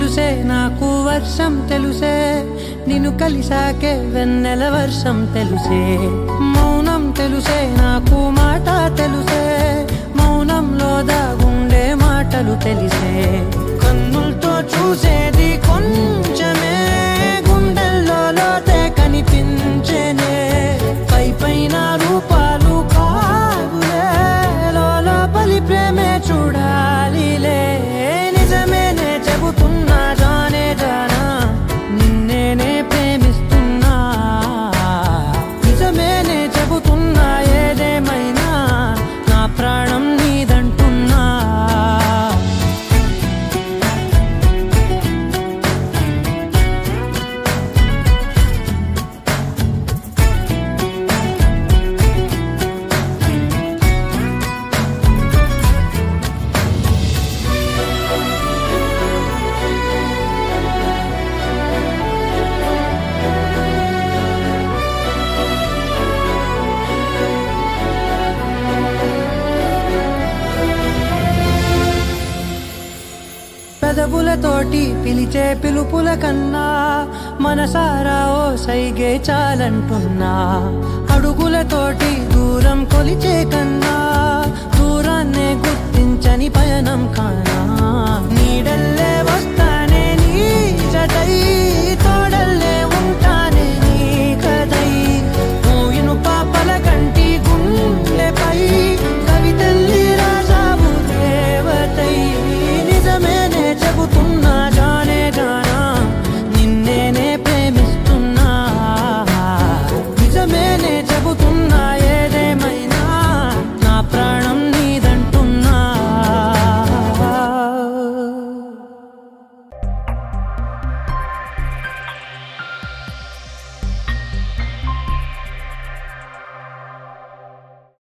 తెలుసే నాకు వర్షం తెలుసే నిన్ను కలిసాకే వెన్నెల వర్షం తెలుసే మౌనం తెలుసే నాకు మాట తెలుసే మౌనంలో దాగుండే మాటలు తెలిసే కన్నులతో చూసేది కొంచెమే గుండెల్లో లోతే కనిపించేనే పై పైన రూపాలు కాదులే లోపలి ప్రేమే చూడాలిలే నిజమేనే చెబుతున్నా జానే జానా నిన్నేనే ప్రేమిస్తున్నా నిజమేనే చెబుతున్నా ఏదేమైనా నా ప్రాణం నీదంటున్నా పెదవులతోటి పిలిచే పిలుపుల కన్నా మనసారా ఓ సైగే చాలంటున్నా అడుగులతోటి దూరం కొలిచే కన్నా దూరాన్నే గుర్తించని పయనం కాని